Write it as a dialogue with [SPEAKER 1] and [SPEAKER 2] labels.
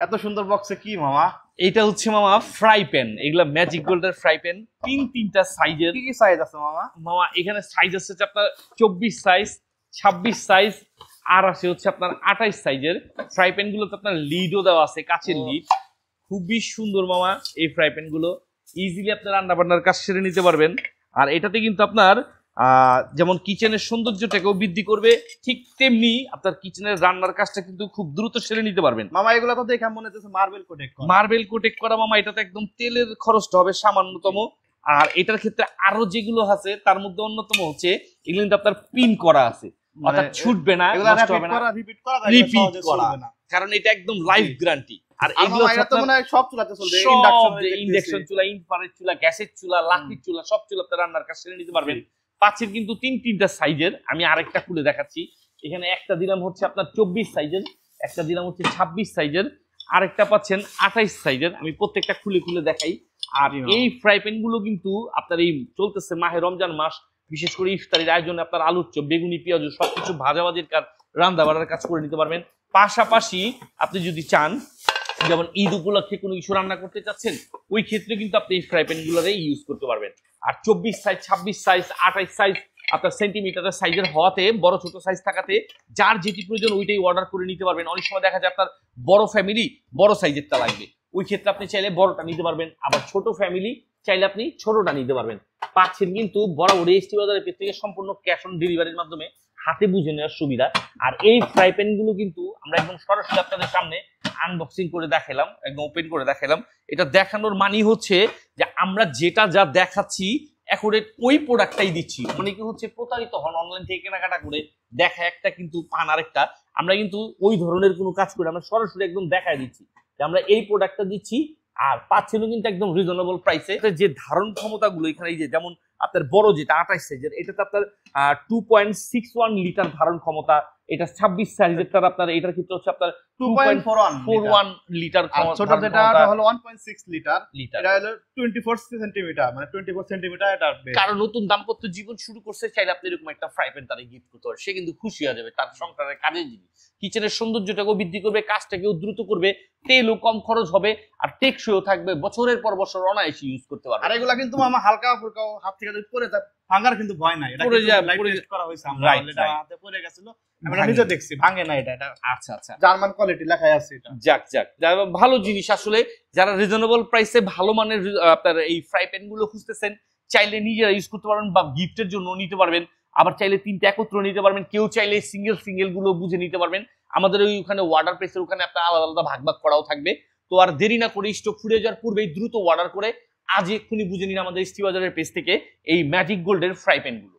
[SPEAKER 1] এত সুন্দর বক্সে কি মামা?
[SPEAKER 2] এটা হচ্ছে মামা ফ্রাই প্যান, এগুলা ম্যাজিক গোল্ডের ফ্রাই প্যান, তিনটা সাইজের।
[SPEAKER 1] কি কি সাইজ আছে মামা?
[SPEAKER 2] মামা এখানে সাইজ আছে আপনার 24 সাইজ, 26 সাইজ, আর আছে হচ্ছে আপনার 28 সাইজের। ফ্রাই প্যান গুলোতে আপনার লিডও দেওয়া আছে, কাচের লিড। খুবই সুন্দর মামা এই ফ্রাই প্যান গুলো, ইজিলি আপনার রান্না বান্নার কাজ সেরে নিতে পারবেন। আর এটাতে কিন্তু আপনার যেমন কিচেনের সৌন্দর্যটাকেও বৃদ্ধি করবে, ঠিক তেমনি আপনার কিচেনের রান্নার কাজটা কিন্তু খুব দ্রুত সেরে নিতে পারবেন।
[SPEAKER 1] মামা এগুলো তো দেখে মনে হচ্ছে মার্বেল কোটেক করা।
[SPEAKER 2] মার্বেল কোটেক করা মামা, এটাতে একদম তেলের খরচটা হবে সামান্যতম। আর এটার ক্ষেত্রে আরো যেগুলো আছে তার মধ্যে অন্যতম হচ্ছে এগুলো কিন্তু আপনার পিন করা আছে, অর্থাৎ ছুটবে না, নষ্ট হবে না, রিপিট করা, কারণ এটা একদম লাইফ গ্যারান্টি। আর এগুলো
[SPEAKER 1] সব চুলাতে চলবে,
[SPEAKER 2] ইন্ডাকশন চুলা, ইনফ্রারেড চুলা, গ্যাসের চুলা, লাকড়ির চুলা, সব চুলাতে রান্নার কাজ সেরে নিতে পারবেন। পাচ্ছেন কিন্তু তিনটা সাইজের। আমি আরেকটা খুলে দেখাচ্ছি। এখানে একটা দিলাম হচ্ছে আপনার 24 সাইজের, একটা দিলাম হচ্ছে 26 সাইজের, আরেকটা পাচ্ছেন 28 সাইজের। আমি প্রত্যেকটা খুলে খুলে দেখাই। আর এই ফ্রাই প্যান গুলো কিন্তু আপনার এই চলতেছে মাহে রমজান মাস, বিশেষ করে ইফতারির আয়োজনে আপনার আলুর চপ, বেগুনি, পেঁয়াজ সবকিছু ভাজাভাজির কাজ, রান্না বাড়ার কাজ করে নিতে পারবেন। পাশাপাশি আপনি যদি চান, যেমন ঈদ উপলক্ষে কোনো কিছু রান্না করতে চাচ্ছেন, ওই ক্ষেত্রে কিন্তু আপনি এই ফ্রাই প্যান গুলোরে ইউজ করতে পারবেন। আর 24 সাইজ, 26 সাইজ, 28 সাইজ আপনার সেন্টিমিটারের সাইজের হওয়াতে, বড় ছোট সাইজ থাকাতে যার যেটি প্রয়োজন ওইটাই অর্ডার করে নিতে পারবেন। অনেক সময় দেখা যায় আপনার বড় ফ্যামিলি, বড় সাইজেরটা লাগবে, ওই ক্ষেত্রে আপনি চাইলে বড়টা নিতে পারবেন। আবার ছোট ফ্যামিলি চাইলে আপনি ছোটটা নিতে পারবেন। পাচ্ছেন কিন্তু বরাবর এসটি বাজারের পেজ থেকে সম্পূর্ণ ক্যাশ অন ডেলিভারির মাধ্যমে, হাতে বুঝে নেওয়ার সুবিধা। আর এই ফ্রাই প্যান গুলো কিন্তু আমরা একদম সরাসরি আপনাদের সামনে আনবক্সিং করে দেখালাম, একদম ওপেন করে দেখালাম। এটা দেখানোর মানে হচ্ছে যে আমরা যেটা যা দেখাচ্ছি একুরেট ওই প্রোডাক্টটাই দিচ্ছি। অনেকে হচ্ছে প্রতারিত হন অনলাইন থেকে কেনাকাটা করে, দেখা একটা কিন্তু পান আরেকটা। আমরা কিন্তু ওই ধরনের কোনো কাজ করে আমরা সরাসরি একদম দেখায় দিচ্ছি যে আমরা এই প্রোডাক্টটা দিচ্ছি, আর পাচ্ছেনও কিন্তু একদম রিজনেবল প্রাইসে। যে ধারণ ক্ষমতা গুলো এখানে, এই যে যেমন আপনার বড় যেটা 28 সাইজের, এটাতে আপনার 2.61 লিটার ধারণ ক্ষমতা। এটা 26 সাইজেরটা আপনার, এটার ক্ষেত্রে হচ্ছে আপনার 2.41 লিটার ক্ষমতা।
[SPEAKER 1] ছোট যেটা হলো 1.6 লিটার, এটা হলো 24 সেন্টিমিটার, মানে 24 সেন্টিমিটার। এটা কারণ
[SPEAKER 2] নতুন দাম্পত্য জীবন শুরু করছে, চাইলে আপনি এরকম একটা ফ্রাই প্যান তারে গিফট করতে পারেন, সে কিন্তু খুশি হয়ে যাবে। তার সংসারের কাজের জিনিস, কিচেনের সৌন্দর্যটাকেও বৃদ্ধি করবে, কাজটাকেও দ্রুত করবে, তেলও কম খরচ হবে, আর টেকসইও থাকবে, বছরের পর বছর অনায়াসে ইউজ করতে পারবে।
[SPEAKER 1] আর এগুলা কিন্তু মামা হালকা ফুলকা হাত থেকে যদি পড়ে যায়, ভাঙার কিন্তু ভয় নাই। এটা
[SPEAKER 2] পড়ে যায়,
[SPEAKER 1] লাইভ টেস্ট করা হইছে, আমরা এটা হাতে পড়ে গেছিল, আমরা নিজে দেখছি, ভাঙে না এটা। এটা
[SPEAKER 2] আচ্ছা আচ্ছা,
[SPEAKER 1] জার্মান কোয়ালিটি লেখাই আছে এটা।
[SPEAKER 2] যাক ভালো জিনিস। আসলে যারা রিজনেবল প্রাইসে ভালো মানের আপনার এই ফ্রাই প্যান গুলো খুঁজতেছেন, চাইলে নিজেরা ইউজ করতে পারবেন বা গিফটের জন্য নিতে পারবেন। আবার চাইলে তিনটা একত্র নিতে পারবেন, কেউ চাইলে সিঙ্গেল গুলো বুঝে নিতে পারবেন। আমাদের ওইখানে ওয়ার্ডার প্রেসের ওখানে আপনার আলাদা আলাদা ভাগ করাও থাকবে। তো আর দেরি না করে, স্টক ফুরিয়ে যাওয়ার পূর্বেই দ্রুত অর্ডার করে আজ এক্ষুনি বুঝে নিন আমাদের এসটি বাজারের পেজ থেকে এই ম্যাজিক গোল্ডের ফ্রাই প্যান গুলো।